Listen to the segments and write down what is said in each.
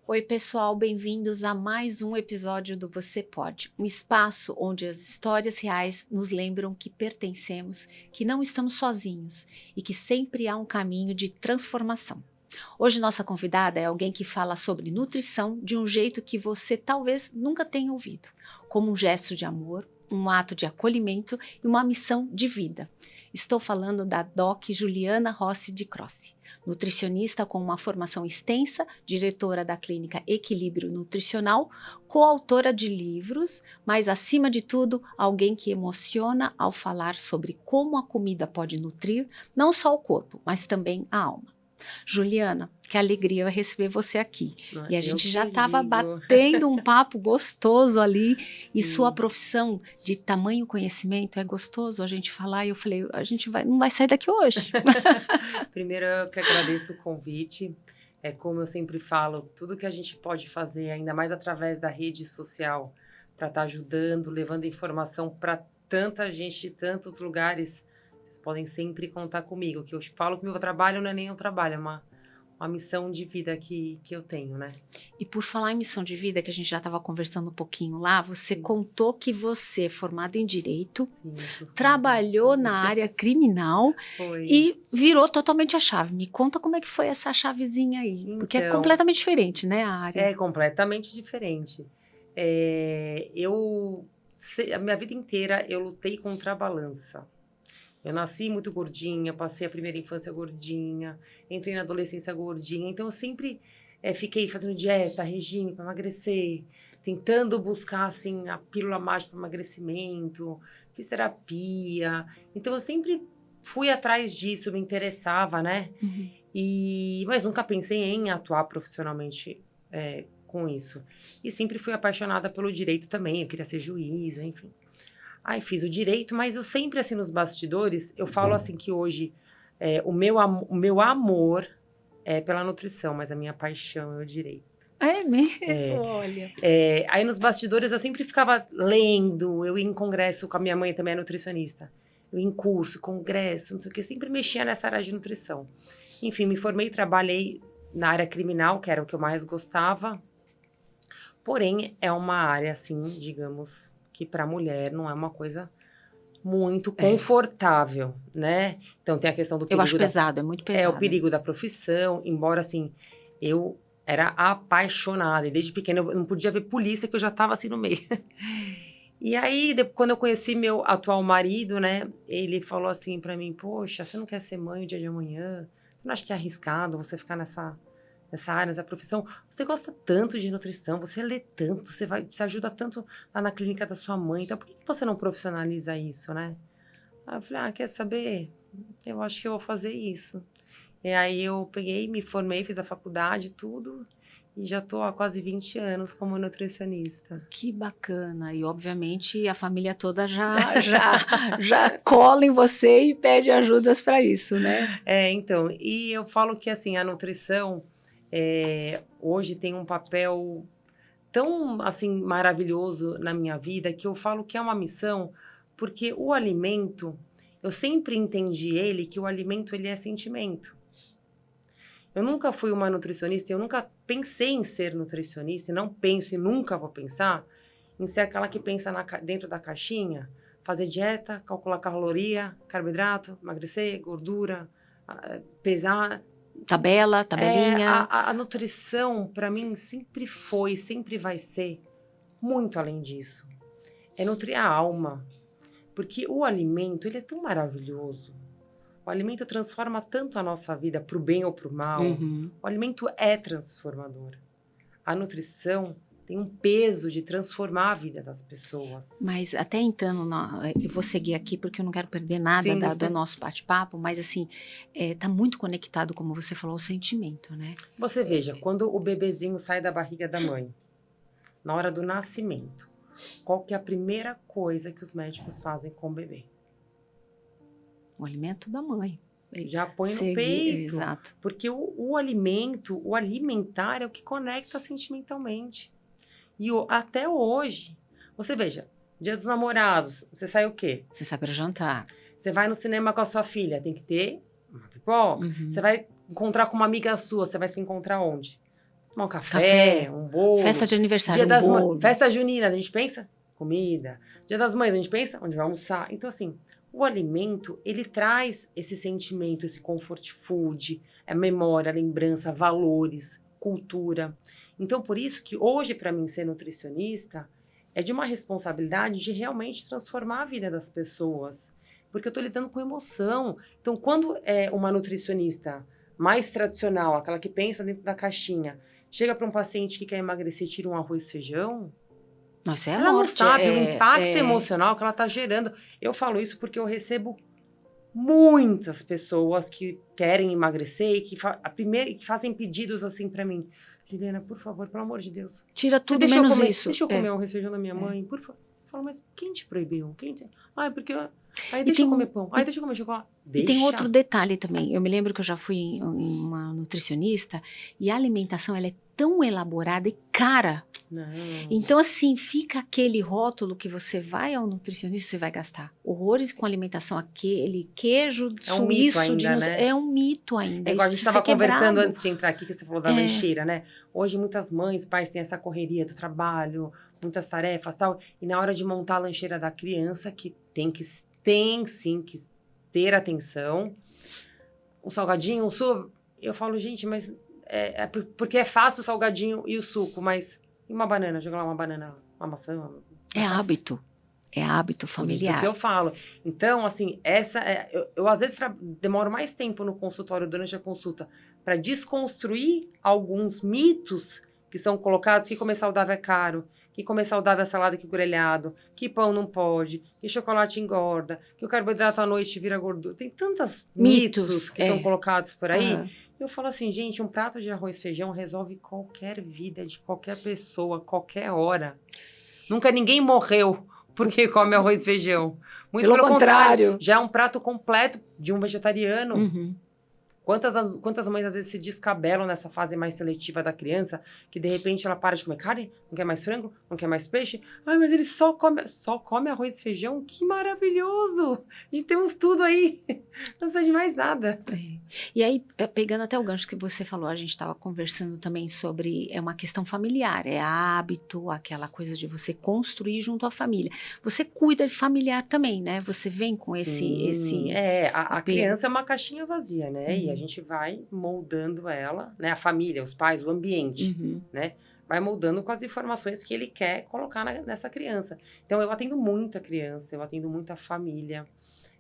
Oi, pessoal, bem-vindos a mais um episódio do Você Pode, um espaço onde as histórias reais nos lembram que pertencemos, que não estamos sozinhos e que sempre há um caminho de transformação. Hoje nossa convidada é alguém que fala sobre nutrição de um jeito que você talvez nunca tenha ouvido, como um gesto de amor, um ato de acolhimento e uma missão de vida. Estou falando da Doc Juliana Rossi de Crossi, nutricionista com uma formação extensa, diretora da clínica Equilíbrio Nutricional, coautora de livros, mas acima de tudo, alguém que emociona ao falar sobre como a comida pode nutrir não só o corpo, mas também a alma. Juliana, que alegria receber você aqui. E a gente já estava batendo um papo gostoso ali. E sua profissão de tamanho conhecimento é gostoso a gente falar. E eu falei, a gente não vai sair daqui hoje. Primeiro, eu que agradeço o convite. É como eu sempre falo, tudo que a gente pode fazer, ainda mais através da rede social, para estar ajudando, levando informação para tanta gente de tantos lugares, vocês podem sempre contar comigo, que eu falo que meu trabalho não é nem um trabalho, é uma missão de vida que eu tenho, né? E por falar em missão de vida, que a gente já estava conversando um pouquinho lá, você contou que você, formada em Direito, trabalhou na área criminal e virou totalmente a chave. Me conta como é que foi essa chavezinha aí, então, porque é completamente diferente, né, a área? É completamente diferente. A minha vida inteira eu lutei contra a balança. Eu nasci muito gordinha, passei a primeira infância gordinha, entrei na adolescência gordinha. Então, eu sempre fiquei fazendo dieta, regime para emagrecer, tentando buscar, assim, a pílula mágica para emagrecimento, fiz terapia. Então, eu sempre fui atrás disso, me interessava, né? Uhum. Mas nunca pensei em atuar profissionalmente com isso. E sempre fui apaixonada pelo direito também, eu queria ser juíza, enfim. Aí fiz o direito, mas eu sempre, assim, nos bastidores, eu falo assim que hoje o meu amor é pela nutrição, mas a minha paixão é o direito. É mesmo? Olha. Aí nos bastidores eu sempre ficava lendo, eu ia em congresso com a minha mãe, também é nutricionista. Eu ia em curso, congresso, não sei o que, sempre mexia nessa área de nutrição. Enfim, me formei e trabalhei na área criminal, que era o que eu mais gostava. Porém, é uma área, assim, digamos, que para a mulher não é uma coisa muito confortável, né? Então, tem a questão do perigo. Eu acho pesado, é muito pesado. É o perigo da profissão, embora, assim, eu era apaixonada. E desde pequena eu não podia ver polícia, que eu já estava assim no meio. E aí, quando eu conheci meu atual marido, né? Ele falou assim para mim, poxa, você não quer ser mãe o dia de amanhã? Você não acha que é arriscado você ficar nessa área, nessa profissão? Você gosta tanto de nutrição, você lê tanto, você ajuda tanto lá na clínica da sua mãe, então por que você não profissionaliza isso, né? Aí eu falei, quer saber? Eu acho que eu vou fazer isso. E aí eu peguei, me formei, fiz a faculdade, tudo, e já tô há quase 20 anos como nutricionista. Que bacana! E obviamente a família toda já cola em você e pede ajudas para isso, né? Então, e eu falo que assim, a nutrição hoje tem um papel tão, assim, maravilhoso na minha vida, que eu falo que é uma missão, porque o alimento, eu sempre entendi que o alimento, ele é sentimento. Eu nunca fui uma nutricionista, eu nunca pensei em ser nutricionista, e não penso e nunca vou pensar em ser aquela que pensa dentro da caixinha, fazer dieta, calcular caloria, carboidrato, emagrecer, gordura, pesar. Tabelinha. A nutrição, para mim, sempre foi, sempre vai ser muito além disso. É nutrir a alma. Porque o alimento, ele é tão maravilhoso. O alimento transforma tanto a nossa vida, para o bem ou para o mal. Uhum. O alimento é transformador. A nutrição tem um peso de transformar a vida das pessoas. Mas até entrando, eu vou seguir aqui porque eu não quero perder nada do nosso bate-papo, mas assim, tá muito conectado, como você falou, ao sentimento, né? Você veja, quando o bebezinho sai da barriga da mãe, na hora do nascimento, qual que é a primeira coisa que os médicos fazem com o bebê? O alimento da mãe. Já põe no peito. Exato. Porque o alimento, o alimentar é o que conecta sentimentalmente. E até hoje, você veja, Dia dos Namorados, você sai o quê? Você sai para jantar. Você vai no cinema com a sua filha, tem que ter uma pipoca. Uhum. Você vai encontrar com uma amiga sua, você vai se encontrar onde? tomar um café, um bolo. Festa de aniversário, Dia um bolo. Festa junina, a gente pensa comida. Dia das Mães, a gente pensa onde vai almoçar. Então, assim, o alimento, ele traz esse sentimento, esse comfort food, a memória, a lembrança, valores, cultura. Então, por isso que hoje, para mim, ser nutricionista é de uma responsabilidade de realmente transformar a vida das pessoas. Porque eu estou lidando com emoção. Então, quando é uma nutricionista mais tradicional, aquela que pensa dentro da caixinha, chega para um paciente que quer emagrecer e tira um arroz e feijão, Nossa, ela não sabe o impacto emocional que ela está gerando. Eu falo isso porque eu recebo muitas pessoas que querem emagrecer e que, que fazem pedidos assim para mim. Juliana, por favor, pelo amor de Deus. Tira tudo menos isso. Deixa eu comer um arroz e feijão da minha mãe, por favor. Eu falo, mas quem te proibiu? Ah, porque... Aí deixa eu comer pão. Aí deixa eu comer chocolate. E tem outro detalhe também. Eu me lembro que eu já fui em uma nutricionista e a alimentação, ela é tão elaborada e cara. Não. Então, assim, fica aquele rótulo que você vai ao nutricionista, você vai gastar horrores com alimentação, aquele queijo suíço ainda, né? É um mito ainda. É igual a gente estava conversando antes de entrar aqui, que você falou da lancheira, né? Hoje muitas mães, pais têm essa correria do trabalho, muitas tarefas e tal, e na hora de montar a lancheira da criança, que tem sim que ter atenção, o salgadinho, o suco, eu falo, gente, mas porque é fácil o salgadinho e o suco, mas e uma banana, jogar lá uma banana, uma maçã. É hábito familiar. Isso que eu falo. Então, assim, eu às vezes demoro mais tempo no consultório durante a consulta para desconstruir alguns mitos que são colocados, que comer saudável é caro, que comer saudável é salada que grelhado, que pão não pode, que chocolate engorda, que o carboidrato à noite vira gordura. Tem tantos mitos que são colocados por aí. Eu falo assim, gente, um prato de arroz e feijão resolve qualquer vida de qualquer pessoa, qualquer hora. Nunca ninguém morreu porque come arroz e feijão. Muito pelo contrário. Já é um prato completo de um vegetariano. Uhum. Quantas mães às vezes se descabelam nessa fase mais seletiva da criança, que de repente ela para de comer carne, não quer mais frango, não quer mais peixe. Ai, mas ele só come arroz e feijão? Que maravilhoso! A gente temos tudo aí. Não precisa de mais nada. E aí, pegando até o gancho que você falou, a gente estava conversando também sobre uma questão familiar, hábito, aquela coisa de você construir junto à família. Você cuida de familiar também, né? Você vem com esse a criança é uma caixinha vazia, né? E a gente vai moldando ela, né? A família, os pais, o ambiente, né? Vai moldando com as informações que ele quer colocar nessa criança. Então, eu atendo muita criança, eu atendo muita família.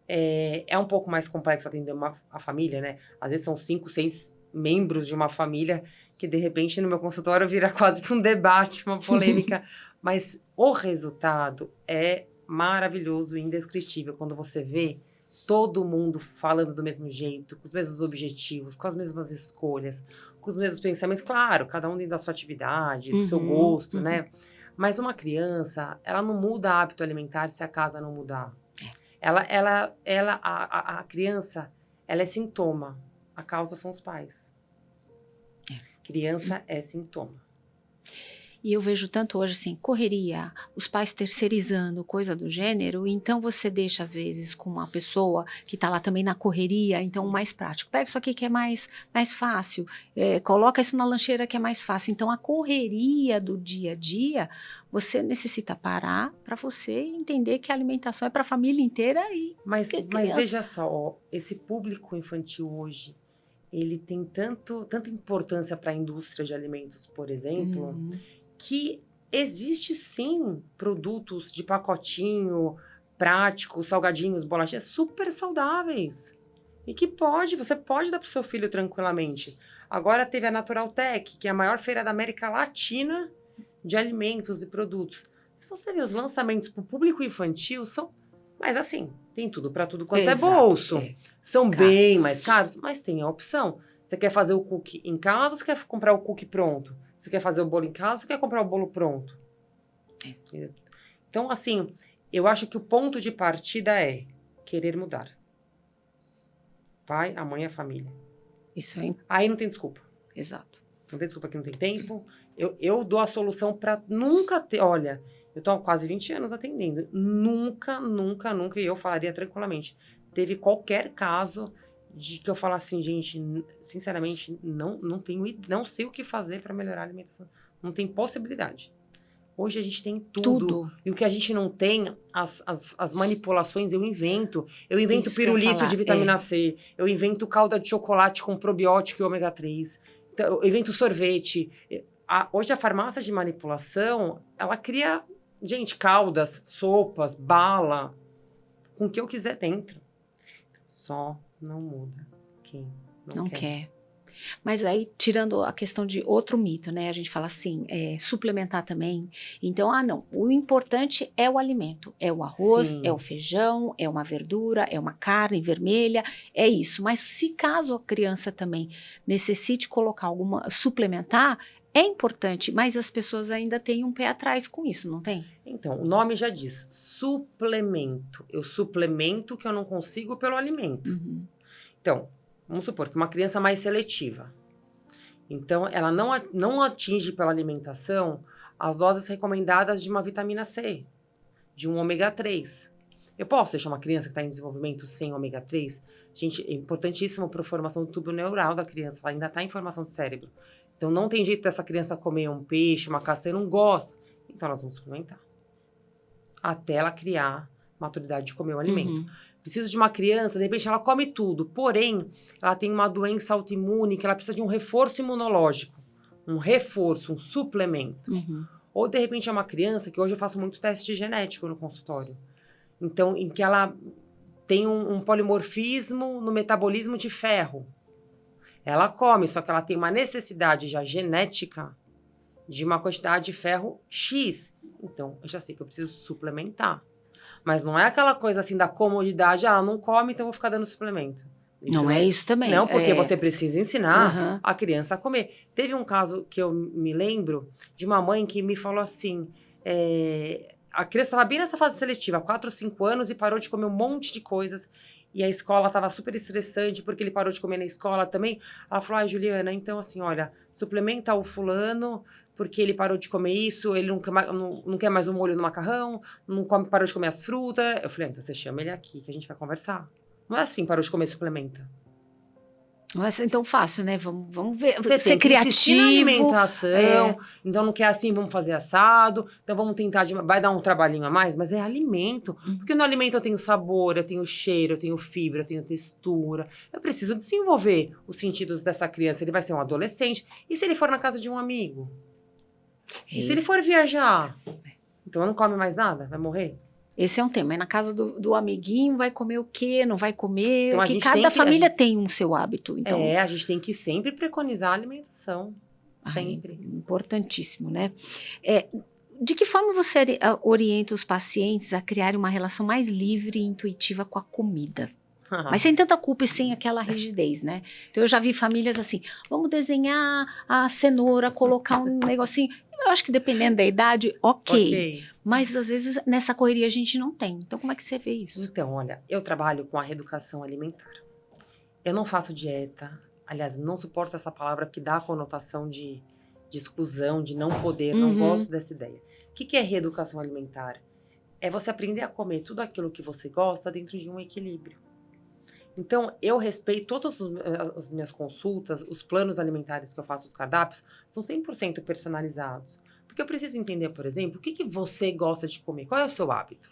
É um pouco mais complexo atender a família, né? Às vezes são 5, 6 membros de uma família que, de repente, no meu consultório vira quase que um debate, uma polêmica. Mas o resultado é maravilhoso e indescritível quando você vê todo mundo falando do mesmo jeito, com os mesmos objetivos, com as mesmas escolhas, com os mesmos pensamentos. Claro, cada um dentro da sua atividade, do seu gosto, né? Mas uma criança, ela não muda hábito alimentar se a casa não mudar. A criança, ela é sintoma. A causa são os pais. Criança é sintoma. E eu vejo tanto hoje, assim, correria, os pais terceirizando, coisa do gênero, então você deixa, às vezes, com uma pessoa que está lá também na correria, então mais prático. Pega isso aqui que é mais fácil, coloca isso na lancheira que é mais fácil. Então, a correria do dia a dia, você necessita parar para você entender que a alimentação é para a família inteira e... Mas veja só, ó, esse público infantil hoje, ele tem tanta importância para a indústria de alimentos, por exemplo... que existe sim produtos de pacotinho, práticos, salgadinhos, bolachinhas, super saudáveis. E que você pode dar para o seu filho tranquilamente. Agora teve a Natural Tech, que é a maior feira da América Latina de alimentos e produtos. Se você ver os lançamentos para o público infantil, são... Mas assim, tem tudo para tudo quanto é bolso. São bem mais caros, mas tem a opção. Você quer fazer o cookie em casa ou você quer comprar o cookie pronto? Você quer fazer o bolo em casa ou você quer comprar o bolo pronto? Então, assim, eu acho que o ponto de partida é querer mudar. Pai, a mãe e a família. Isso aí. Aí não tem desculpa. Exato. Não tem desculpa que não tem tempo. Eu dou a solução para nunca ter... Olha, eu tô há quase 20 anos atendendo. Nunca, e eu falaria tranquilamente, teve qualquer caso de que eu falo assim, gente, sinceramente, não sei o que fazer para melhorar a alimentação. Não tem possibilidade. Hoje a gente tem tudo. E o que a gente não tem, as manipulações, eu invento. Eu invento Isso que eu ia pirulito falar, de vitamina C. Eu invento calda de chocolate com probiótico e ômega 3. Então, eu invento sorvete. Hoje a farmácia de manipulação, ela cria, gente, caldas, sopas, bala, com o que eu quiser dentro. Só não muda quem não quer. Mas aí, tirando a questão de outro mito, né? A gente fala assim, suplementar também. Então, não, o importante é o alimento. É o arroz, Sim. é o feijão, é uma verdura, é uma carne vermelha, é isso. Mas se caso a criança também necessite colocar suplementar, é importante, mas as pessoas ainda têm um pé atrás com isso, não tem? Então, o nome já diz, suplemento. Eu suplemento o que eu não consigo pelo alimento. Uhum. Então, vamos supor que uma criança mais seletiva. Então, ela não atinge pela alimentação as doses recomendadas de uma vitamina C, de um ômega 3. Eu posso deixar uma criança que está em desenvolvimento sem ômega 3? Gente, é importantíssimo para a formação do tubo neural da criança. Ela ainda está em formação do cérebro. Então, não tem jeito dessa criança comer um peixe, uma castanha, não gosta. Então, nós vamos suplementar. Até ela criar maturidade de comer o alimento. Uhum. Preciso de uma criança, de repente ela come tudo, porém, ela tem uma doença autoimune que ela precisa de um reforço imunológico. Um reforço, um suplemento. Uhum. Ou, de repente, é uma criança que hoje eu faço muito teste genético no consultório. Então, em que ela tem um polimorfismo no metabolismo de ferro. Ela come, só que ela tem uma necessidade já genética de uma quantidade de ferro X. Então, eu já sei que eu preciso suplementar. Mas não é aquela coisa assim da comodidade, ela não come, então eu vou ficar dando suplemento. Não é isso também. Não, porque você precisa ensinar Uhum. a criança a comer. Teve um caso que eu me lembro de uma mãe que me falou assim, a criança estava bem nessa fase seletiva, 4 ou 5 anos, e parou de comer um monte de coisas. E a escola estava super estressante, porque ele parou de comer na escola também. Ela falou, ai, Juliana, então assim, olha, suplementa o fulano, porque ele parou de comer isso, ele não quer mais o molho no macarrão, parou de comer as frutas. Eu falei, então você chama ele aqui, que a gente vai conversar. Não é assim, parou de comer, suplementa. Não é assim tão fácil, né? Vamos ver. Você ser tem que insistir na criativo. alimentação. Então, não quer assim, vamos fazer assado. Então, vamos tentar, vai dar um trabalhinho a mais, mas é alimento. Porque no alimento eu tenho sabor, eu tenho cheiro, eu tenho fibra, eu tenho textura. Eu preciso desenvolver os sentidos dessa criança. Ele vai ser um adolescente. E se ele for na casa de um amigo? E se ele for viajar? Então, não come mais nada? Vai morrer? Esse é um tema. E na casa do amiguinho vai comer o quê? Não vai comer? Então, Porque cada família tem um seu hábito. Então, a gente tem que sempre preconizar a alimentação. Sempre. Importantíssimo, né? De que forma você orienta os pacientes a criarem uma relação mais livre e intuitiva com a comida? Mas sem tanta culpa e sem aquela rigidez, né? Então, eu já vi famílias assim, vamos desenhar a cenoura, colocar um negocinho. Eu acho que dependendo da idade, ok. Mas, às vezes, nessa correria a gente não tem. Então, como é que você vê isso? Então, olha, eu trabalho com a reeducação alimentar. Eu não faço dieta. Aliás, não suporto essa palavra porque dá a conotação de exclusão, de não poder. Não gosto dessa ideia. O que é reeducação alimentar? É você aprender a comer tudo aquilo que você gosta dentro de um equilíbrio. Então, eu respeito todas as minhas consultas, os planos alimentares que eu faço, os cardápios, são 100% personalizados. Porque eu preciso entender, por exemplo, o que você gosta de comer? Qual é o seu hábito?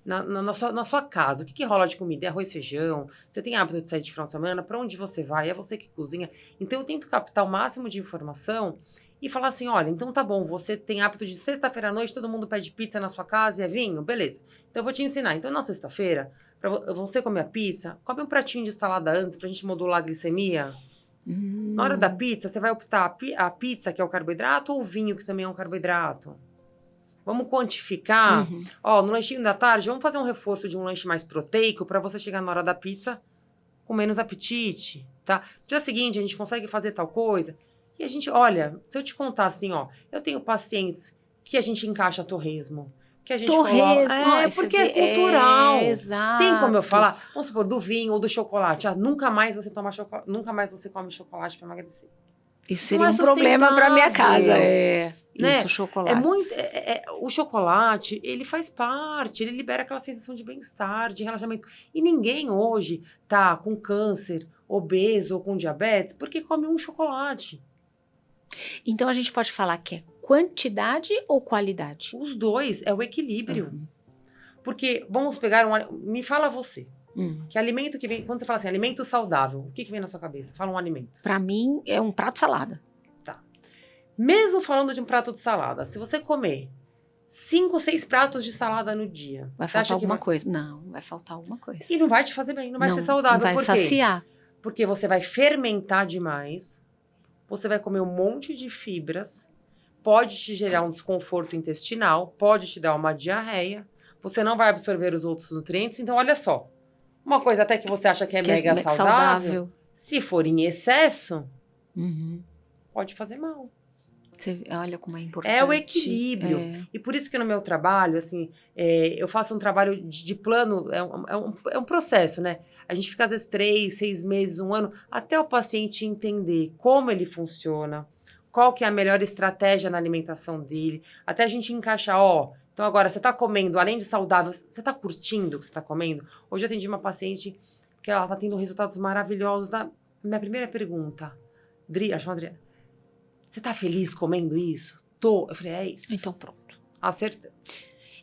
Na sua casa, o que rola de comida? É arroz, feijão? Você tem hábito de sair de final de semana? Para onde você vai? É você que cozinha? Então, eu tento captar o máximo de informação e falar assim, olha, então tá bom, você tem hábito de sexta-feira à noite, todo mundo pede pizza na sua casa e é vinho? Beleza. Então, eu vou te ensinar. Então, na sexta-feira, para você comer a pizza, come um pratinho de salada antes pra gente modular a glicemia. Na hora da pizza, você vai optar a pizza, que é o carboidrato, ou o vinho, que também é um carboidrato? Vamos quantificar. No lanchinho da tarde, vamos fazer um reforço de um lanche mais proteico para você chegar na hora da pizza com menos apetite, tá? Dia seguinte, a gente consegue fazer tal coisa. E a gente, olha, se eu te contar assim, eu tenho pacientes que a gente encaixa torresmo. Que a gente coloca, porque é cultural. Exato. Tem como eu falar, vamos supor, do vinho ou do chocolate. Nunca mais você toma chocolate, nunca mais você come chocolate para emagrecer. Isso Não seria é um problema para minha casa. sustentável, né? Isso, o chocolate. O chocolate, ele faz parte, ele libera aquela sensação de bem-estar, de relaxamento. E ninguém hoje tá com câncer, obeso ou com diabetes porque come um chocolate. Então a gente pode falar que é quantidade ou qualidade? Os dois é o equilíbrio. Porque vamos pegar me fala você, que alimento que vem, quando você fala assim, alimento saudável, o que vem na sua cabeça? Fala um alimento. Para mim é um prato de salada. Tá. Mesmo falando de um prato de salada, se você comer 5, 6 pratos de salada no dia, Vai você faltar acha que alguma coisa. Não, vai faltar alguma coisa. E não vai te fazer bem, não vai ser saudável. Não vai Por quê? saciar. Porque você vai fermentar demais, você vai comer um monte de fibras, pode te gerar um desconforto intestinal, pode te dar uma diarreia, você não vai absorver os outros nutrientes. Então, olha só, uma coisa até que você acha que é mega saudável, se for em excesso, pode fazer mal. Você olha como é importante. É o equilíbrio. E por isso que no meu trabalho, assim, eu faço um trabalho de plano, é um processo, né? A gente fica às vezes 3, 6 meses, 1 ano, até o paciente entender como ele funciona, qual que é a melhor estratégia na alimentação dele, até a gente encaixar, então agora você tá comendo, além de saudável, você tá curtindo o que você tá comendo? Hoje eu atendi uma paciente que ela tá tendo resultados maravilhosos. Minha primeira pergunta, ela chama Adriana, você tá feliz comendo isso? Tô. Eu falei, é isso. Então pronto. Acertei.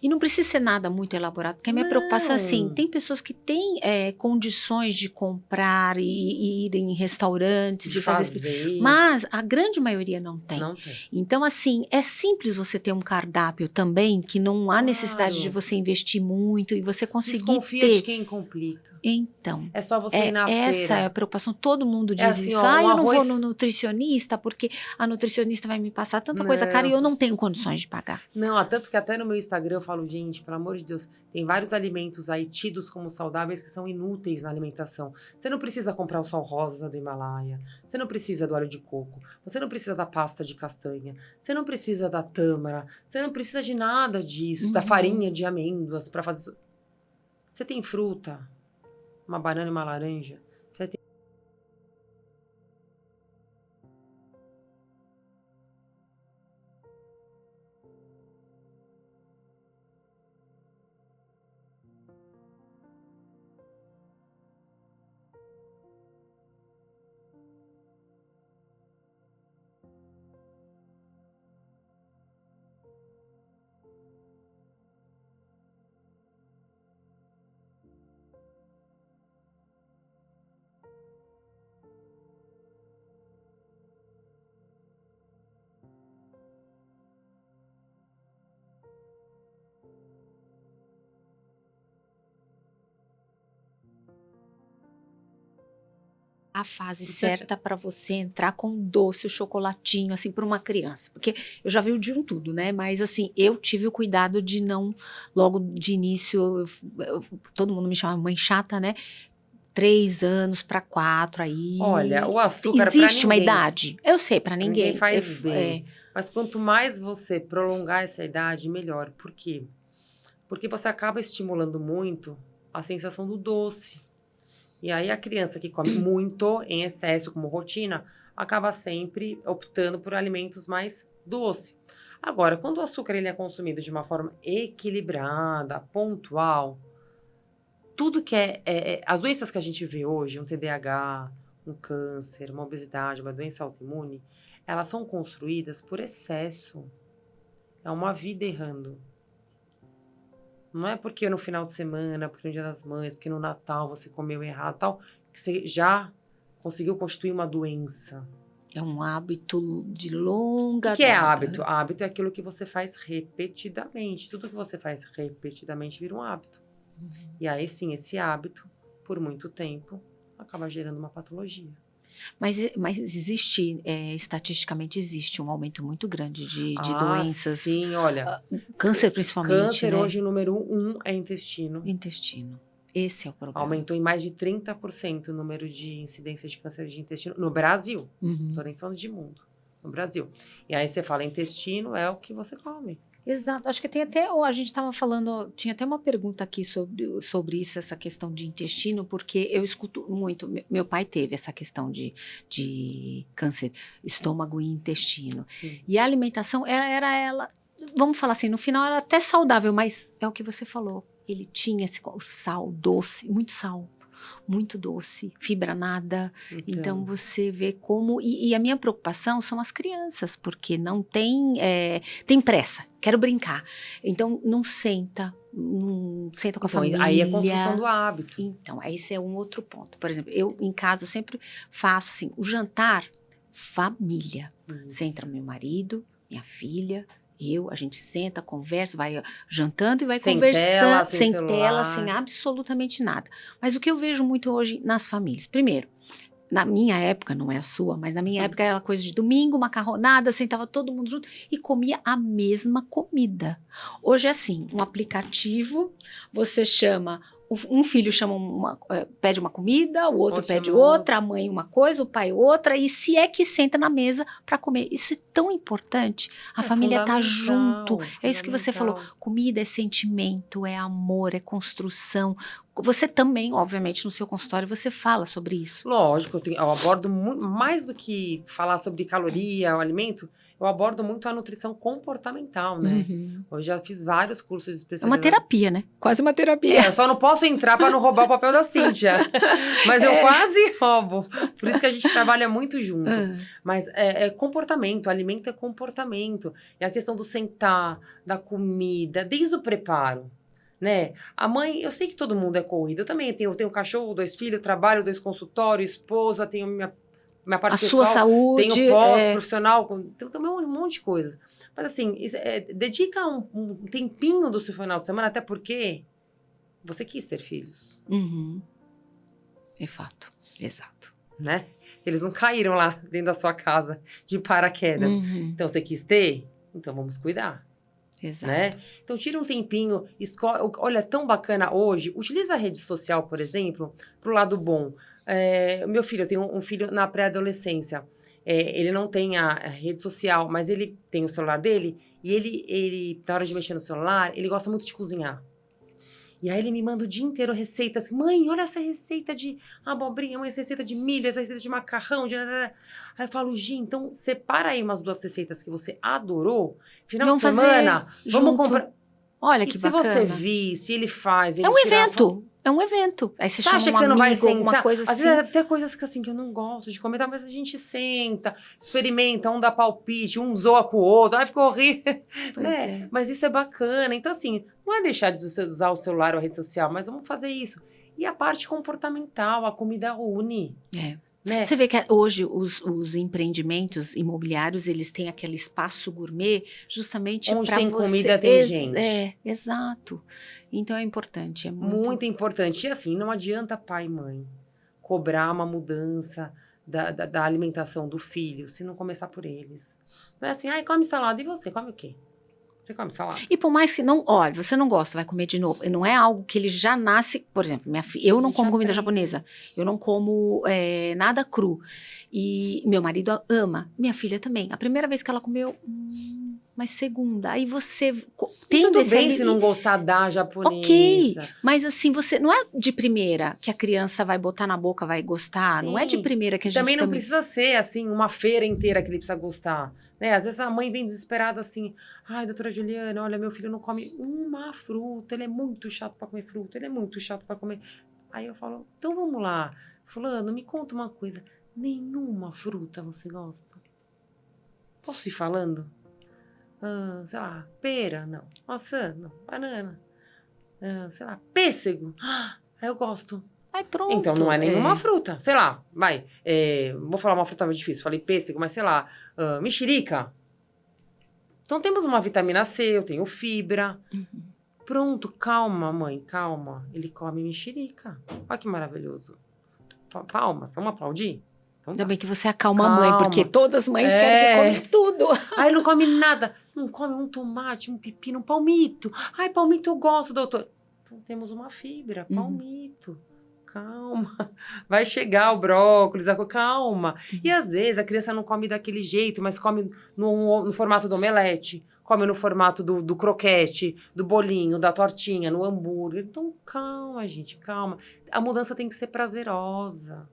E não precisa ser nada muito elaborado, porque a minha preocupação é assim, tem pessoas que têm condições de comprar e ir em restaurantes, de fazer. Mas a grande maioria não tem. Não tem. Então, assim, é simples você ter um cardápio também, que não há necessidade de você investir muito e você conseguir Desconfia de quem complica. Então, é só você ir na feira. Essa é a preocupação. Todo mundo diz assim, isso. Eu não vou no nutricionista porque a nutricionista vai me passar tanta coisa cara e eu não tenho condições de pagar. Não, tanto que até no meu Instagram eu falo, gente, pelo amor de Deus, tem vários alimentos aí tidos como saudáveis que são inúteis na alimentação. Você não precisa comprar o sal rosa do Himalaia, você não precisa do óleo de coco, você não precisa da pasta de castanha, você não precisa da tâmara, você não precisa de nada disso, da farinha de amêndoas para fazer. Você tem fruta, uma banana e uma laranja. Você tem... A fase certa para você entrar com um doce, o chocolatinho, assim, para uma criança. Porque eu já vi o de um tudo, né? Mas, assim, eu tive o cuidado de não, logo de início, todo mundo me chama mãe chata, né? 3 anos para 4 aí. Olha, o açúcar existe uma idade. Eu sei, para ninguém. Ninguém faz bem. Mas quanto mais você prolongar essa idade, melhor. Por quê? Porque você acaba estimulando muito a sensação do doce. E aí a criança que come muito, em excesso, como rotina, acaba sempre optando por alimentos mais doces. Agora, quando o açúcar ele é consumido de uma forma equilibrada, pontual, tudo que as doenças que a gente vê hoje, um TDAH, um câncer, uma obesidade, uma doença autoimune, elas são construídas por excesso. É uma vida errando. Não é porque no final de semana, porque no Dia das Mães, porque no Natal você comeu errado, tal, que você já conseguiu constituir uma doença. É um hábito de longa data. O que é hábito? Hábito é aquilo que você faz repetidamente. Tudo que você faz repetidamente vira um hábito. E aí sim, esse hábito, por muito tempo, acaba gerando uma patologia. Mas existe, estatisticamente existe um aumento muito grande de doenças. Sim, olha. Câncer principalmente, Câncer né? Hoje o número 1 é intestino. Intestino. Esse é o problema. Aumentou em mais de 30% o número de incidência de câncer de intestino no Brasil. Não tô nem falando de mundo. No Brasil. E aí você fala, intestino é o que você come. Exato. Acho que tem até, a gente estava falando, tinha até uma pergunta aqui sobre isso, essa questão de intestino, porque eu escuto muito, meu pai teve essa questão de câncer, estômago e intestino. Sim. E a alimentação era ela, vamos falar assim, no final era até saudável, mas é o que você falou, ele tinha o sal doce, muito doce, fibra nada. Então você vê como... E a minha preocupação são as crianças, porque não tem pressa, quero brincar. Então não senta com a família. Aí é construção do hábito. Então, esse é um outro ponto. Por exemplo, eu em casa sempre faço assim, o jantar, família. Isso. Senta meu marido, minha filha... a gente senta, conversa, vai jantando e vai conversando, sem tela, sem absolutamente nada. Mas o que eu vejo muito hoje nas famílias, primeiro, na minha época, não é a sua, mas na minha época era coisa de domingo, macarronada, sentava todo mundo junto e comia a mesma comida. Hoje é assim, um aplicativo, você chama... Um filho pede uma comida, o outro pede outra, a mãe uma coisa, o pai outra, e se é que senta na mesa para comer. Isso é tão importante. A família tá junto. É isso que você falou. Comida é sentimento, é amor, é construção. Você também, obviamente, no seu consultório, você fala sobre isso. Lógico, eu abordo mais do que falar sobre caloria, o alimento, eu abordo muito a nutrição comportamental, né? Eu já fiz vários cursos de especialização. É uma terapia, né? Quase uma terapia. Eu só não posso entrar para não roubar o papel da Cíntia. Mas eu quase roubo. Por isso que a gente trabalha muito junto. Mas é comportamento, alimento é comportamento. É a questão do sentar, da comida, desde o preparo. Né? A mãe, eu sei que todo mundo é corrido. Eu também tenho cachorro, 2 filhos, trabalho, 2 consultórios, esposa, tenho minha parte pessoal, sua saúde, tenho profissional, tem também um monte de coisas. Mas assim, dedica um tempinho do seu final de semana, até porque você quis ter filhos. É fato, exato. Né? Eles não caíram lá dentro da sua casa de paraquedas. Então, você quis ter? Então, vamos cuidar. Exato. Né? Então, tira um tempinho, olha, tão bacana hoje, utiliza a rede social, por exemplo, pro lado bom. Meu filho, eu tenho um filho na pré-adolescência. Ele não tem a rede social, mas ele tem o celular dele. E ele, na hora de mexer no celular, ele gosta muito de cozinhar. E aí ele me manda o dia inteiro receitas. Mãe, olha essa receita de abobrinha, mãe, essa receita de milho, essa receita de macarrão. Aí eu falo, Gi, então separa aí umas 2 receitas que você adorou. Final de semana, vamos comprar. Olha que bacana. E se você vir, se ele faz... Ele É um evento. Aí você acha chama que você não vai sentar? alguma coisa assim. Às vezes até coisas que, assim, que eu não gosto de comentar, mas a gente senta, experimenta, um dá palpite, um zoa com o outro, aí ficou horrível. Né? Mas isso é bacana. Então, assim, não é deixar de usar o celular ou a rede social, mas vamos fazer isso. E a parte comportamental, a comida une. Né? Você vê que hoje os empreendimentos imobiliários, eles têm aquele espaço gourmet justamente para onde tem comida, tem gente. Exato. Então é importante. Muito importante. E assim, não adianta pai e mãe cobrar uma mudança da alimentação do filho se não começar por eles. Não é assim, come salada. E você, come o quê? Você come salada? E por mais que não... Olha, você não gosta, vai comer de novo. Não é algo que ele já nasce... Por exemplo, minha filha, eu não como comida japonesa. Eu não como nada cru. E meu marido ama. Minha filha também. A primeira vez que ela comeu... mas segunda, aí você tendo tudo bem se não gostar da japonesa. Ok, mas assim, você não é de primeira que a criança vai botar na boca, vai gostar. Sim. Não é de primeira que a gente também não precisa ser assim, uma feira inteira que ele precisa gostar. Né? Às vezes a mãe vem desesperada assim, ai, doutora Juliana, olha, meu filho não come uma fruta, ele é muito chato para comer fruta, ele é muito chato para comer. Aí eu falo, então vamos lá, fulano, me conta uma coisa, nenhuma fruta você gosta? Posso ir falando? Sei lá, pera, não. Maçã, não. Banana. Sei lá, pêssego. Eu gosto. Aí pronto. Então não é nenhuma fruta. Sei lá, vai. Vou falar uma fruta difícil. Falei pêssego, mas sei lá, mexerica. Então temos uma vitamina C, eu tenho fibra. Pronto, calma, mãe, calma. Ele come mexerica. Olha que maravilhoso. Palmas, vamos aplaudir? Ainda bem que você acalma a mãe, porque todas as mães querem que come tudo. Aí não come nada. Não come um tomate, um pepino, um palmito. Ai, palmito eu gosto, doutor. Então temos uma fibra, palmito. Calma. Vai chegar o brócolis, calma. E às vezes a criança não come daquele jeito, mas come no formato do omelete. come no formato do croquete, do bolinho, da tortinha, no hambúrguer. Então, calma, gente, calma. A mudança tem que ser prazerosa.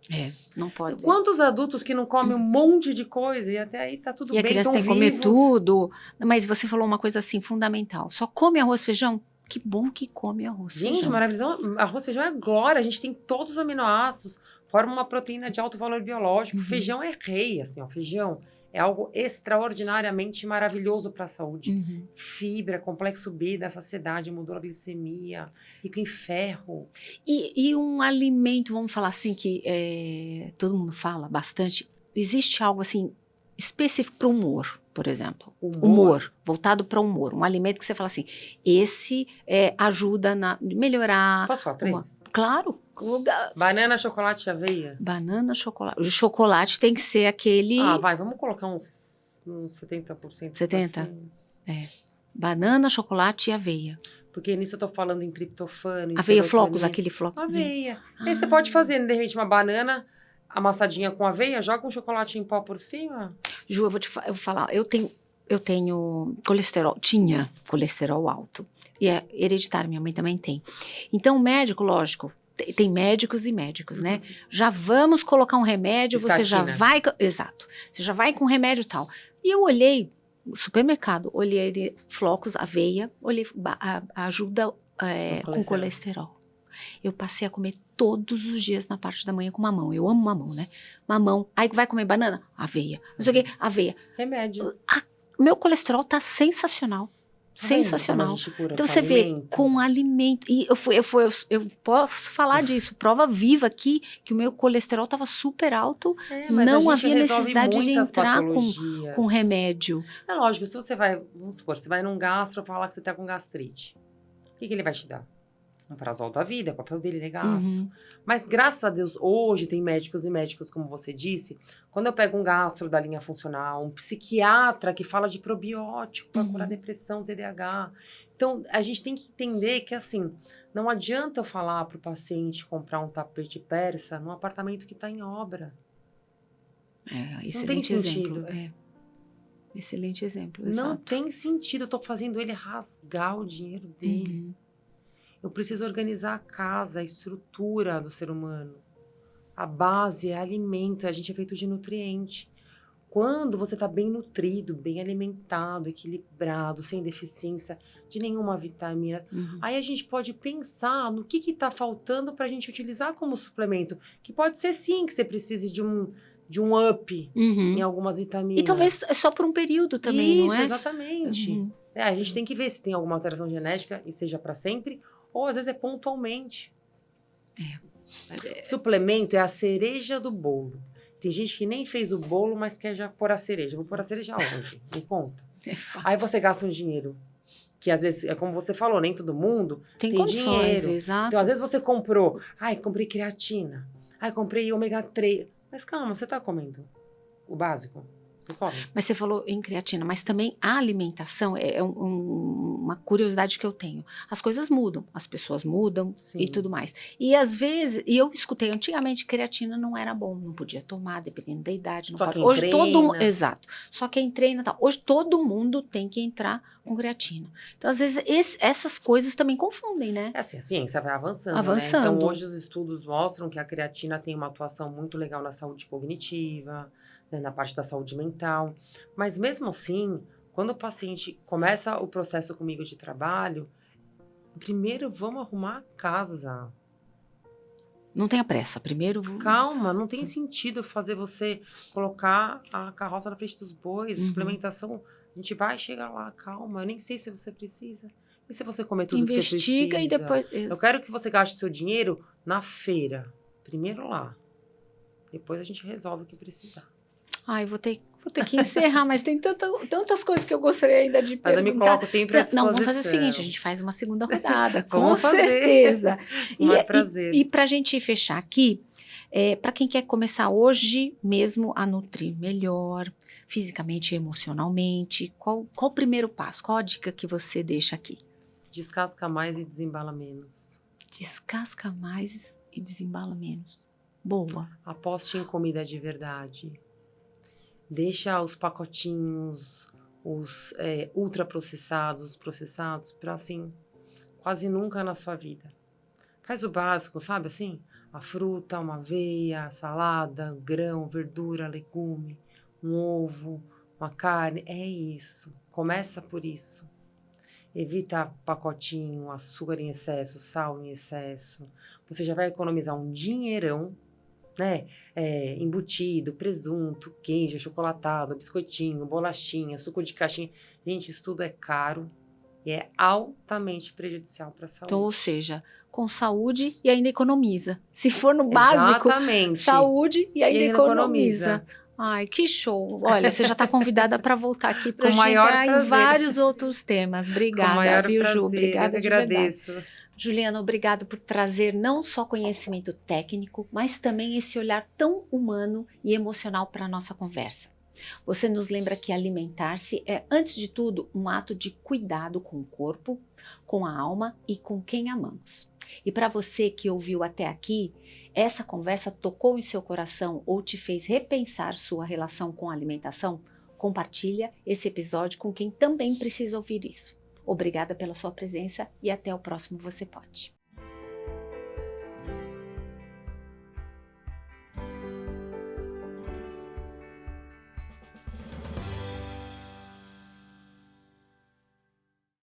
Não pode. Quantos adultos que não comem um monte de coisa e até aí tá tudo E bem, a criança tão tem que comer vivos. tudo. Mas você falou uma coisa assim, fundamental. Só come arroz e feijão? Que bom que come arroz e feijão. Gente, maravilhoso. Arroz e feijão é glória. A gente tem todos os aminoácidos, forma uma proteína de alto valor biológico. Feijão é rei, assim, ó. Feijão é algo extraordinariamente maravilhoso para a saúde. Fibra, complexo B da saciedade, modula a glicemia, rico em ferro. E um alimento, vamos falar assim, que todo mundo fala bastante. Existe algo assim específico para o humor, por exemplo. Humor, voltado para o humor. Um alimento que você fala assim, esse ajuda a melhorar. Posso falar 3? Claro. Banana, chocolate e aveia. Banana, chocolate. O chocolate tem que ser aquele... vamos colocar uns 70%. 70? Assim. Banana, chocolate e aveia. Porque nisso eu tô falando em triptofano. Aveia flocos, aquele floco. Aveia. Aí você pode fazer, de repente, uma banana amassadinha com aveia, joga um chocolate em pó por cima. Ju, eu vou falar, eu tenho colesterol, tinha colesterol alto. E é hereditário, minha mãe também tem. Então, o médico, lógico, tem médicos e médicos, né? Já vamos colocar um remédio, você já vai... Exato. Você já vai com remédio e tal. E eu olhei, supermercado, olhei flocos, aveia, olhei ajuda com colesterol. Eu passei a comer todos os dias na parte da manhã com mamão. Eu amo mamão, né? Mamão. Aí vai comer banana? Aveia. Não sei o quê, aveia. Remédio. Meu colesterol tá sensacional. Sensacional. Então você vê com alimento. E eu posso falar disso. Prova viva aqui que o meu colesterol estava super alto. Não havia necessidade de entrar com remédio. É lógico, se você vai, vamos supor, você vai num gastro falar que você tá com gastrite. O que ele vai te dar? Um prazol da vida, é o papel dele, né, gastro. Mas, graças a Deus, hoje tem médicos e médicos, como você disse. Quando eu pego um gastro da linha funcional, um psiquiatra que fala de probiótico para curar depressão, TDAH. Então, a gente tem que entender que, assim, não adianta eu falar para o paciente comprar um tapete persa num apartamento que está em obra. Não tem sentido. Excelente exemplo, exato. Não tem sentido, eu tô fazendo ele rasgar o dinheiro dele. Eu preciso organizar a casa, a estrutura do ser humano. A base é alimento, a gente é feito de nutriente. Quando você está bem nutrido, bem alimentado, equilibrado, sem deficiência de nenhuma vitamina, aí a gente pode pensar no que está faltando para a gente utilizar como suplemento. Que pode ser sim que você precise de um up em algumas vitaminas. E talvez só por um período também, não é? Isso, exatamente. A gente tem que ver se tem alguma alteração genética e seja para sempre, ou às vezes é pontualmente. Suplemento é a cereja do bolo. Tem gente que nem fez o bolo, mas quer já pôr a cereja. Vou pôr a cereja aonde? Me conta. Aí você gasta um dinheiro que às vezes, é como você falou, nem todo mundo tem dinheiro. Exato. Então, às vezes você comprou, comprei creatina, comprei ômega 3. Mas calma, você tá comendo o básico? Você come? Mas você falou em creatina, mas também a alimentação é uma curiosidade que eu tenho. As coisas mudam, as pessoas mudam e tudo mais. E às vezes, eu escutei antigamente, creatina não era bom, não podia tomar, dependendo da idade. Não Só pode. quem Hoje treina. Exato. Só quem treina, tal. Hoje todo mundo tem que entrar com creatina. Então, às vezes, essas coisas também confundem, né? É assim, a ciência vai avançando, Avançando. Né? Então, hoje os estudos mostram que a creatina tem uma atuação muito legal na saúde cognitiva, né, na parte da saúde mental. Mas mesmo assim, quando o paciente começa o processo comigo de trabalho, primeiro vamos arrumar a casa. Não tenha pressa, primeiro... Calma, não tem sentido fazer você colocar a carroça na frente dos bois, suplementação, a gente vai chegar lá, calma, eu nem sei se você precisa. E se você comer tudo que você precisa? Investiga e depois... Eu quero que você gaste seu dinheiro na feira, primeiro lá. Depois a gente resolve o que precisar. Ai, vou ter que encerrar, mas tem tantas coisas que eu gostaria ainda de perguntar. Mas eu me coloco sempre à disposição. Não, vamos fazer o seguinte, a gente faz uma segunda rodada, com certeza. Um prazer. E pra gente fechar aqui, para quem quer começar hoje mesmo a nutrir melhor, fisicamente e emocionalmente, qual o primeiro passo? Qual a dica que você deixa aqui? Descasca mais e desembala menos. Descasca mais e desembala menos. Boa. Aposte em comida de verdade. Deixa os pacotinhos, os ultraprocessados, os processados, para assim, quase nunca na sua vida. Faz o básico, sabe assim? A fruta, uma aveia, salada, grão, verdura, legume, um ovo, uma carne, é isso. Começa por isso. Evita pacotinho, açúcar em excesso, sal em excesso. Você já vai economizar um dinheirão, né? Embutido, presunto, queijo, achocolatado, biscoitinho, bolachinha, suco de caixinha. Gente, isso tudo é caro e é altamente prejudicial para a saúde. Então, ou seja, com saúde e ainda economiza. Se for no básico, exatamente. Saúde e ainda economiza. economiza. Ai, que show. Olha, você já está convidada para voltar aqui para a gente maior entrar em prazer. vários outros temas. Com Obrigada, maior viu, prazer, Ju? Obrigada eu de que agradeço. verdade. Juliana, obrigado por trazer não só conhecimento técnico, mas também esse olhar tão humano e emocional para a nossa conversa. Você nos lembra que alimentar-se é, antes de tudo, um ato de cuidado com o corpo, com a alma e com quem amamos. E para você que ouviu até aqui, essa conversa tocou em seu coração ou te fez repensar sua relação com a alimentação? Compartilha esse episódio com quem também precisa ouvir isso. Obrigada pela sua presença e até o próximo Você Pode.